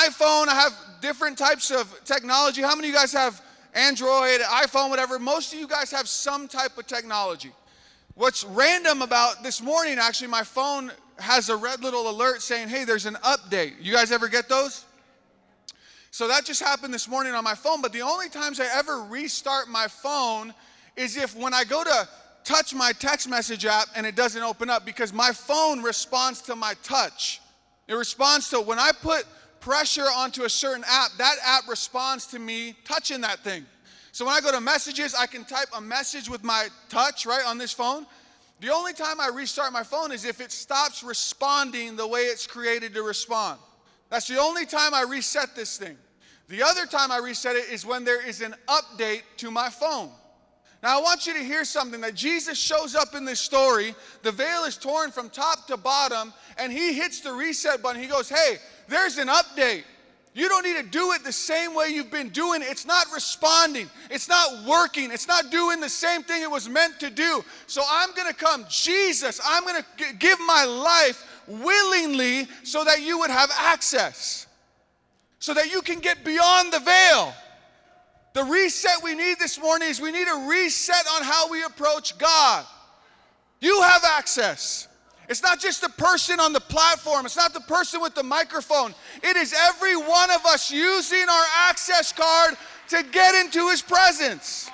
iPhone. I have different types of technology. How many of you guys have Android, iPhone, whatever? Most of you guys have some type of technology. What's random about this morning, actually, my phone has a red little alert saying, hey, there's an update. You guys ever get those? So that just happened this morning on my phone, but the only times I ever restart my phone is if when I go to touch my text message app and it doesn't open up, because my phone responds to my touch. It responds to when I put pressure onto a certain app, that app responds to me touching that thing. So when I go to messages, I can type a message with my touch, right, on this phone. The only time I restart my phone is if it stops responding the way it's created to respond. That's the only time I reset this thing. The other time I reset it is when there is an update to my phone. Now I want you to hear something, that Jesus shows up in this story. The veil is torn from top to bottom, and he hits the reset button. He goes, hey, there's an update. You don't need to do it the same way you've been doing it. It's not responding. It's not working. It's not doing the same thing it was meant to do. So I'm going to come, Jesus, I'm going to give my life willingly so that you would have access, so that you can get beyond the veil. The reset we need this morning is we need a reset on how we approach God. You have access. It's not just the person on the platform. It's not the person with the microphone. It is every one of us using our access card to get into his presence.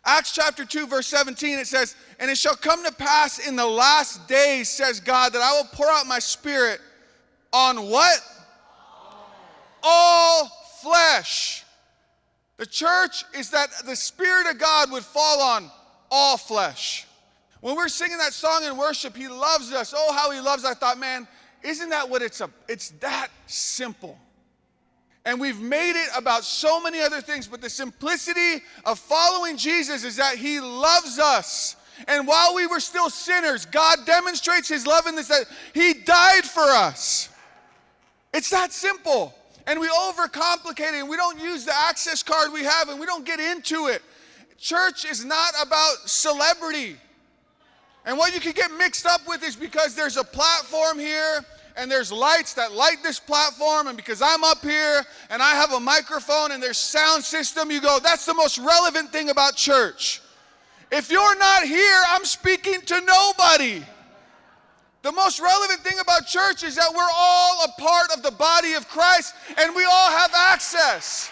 Acts chapter 2, verse 17, it says, and it shall come to pass in the last days, says God, that I will pour out my spirit on what? All flesh. The church is that the Spirit of God would fall on all flesh. When we're singing that song in worship, he loves us. Oh, how he loves us. I thought, man, isn't that what it's that simple. And we've made it about so many other things, but the simplicity of following Jesus is that he loves us. And while we were still sinners, God demonstrates his love in this, that he died for us. It's that simple. And we overcomplicate it, and we don't use the access card we have, and we don't get into it. Church is not about celebrity. And what you can get mixed up with is because there's a platform here, and there's lights that light this platform, and because I'm up here, and I have a microphone, and there's sound system, you go, that's the most relevant thing about church. If you're not here, I'm speaking to nobody. The most relevant thing about church is that we're all a part of the body of Christ, and we all have access.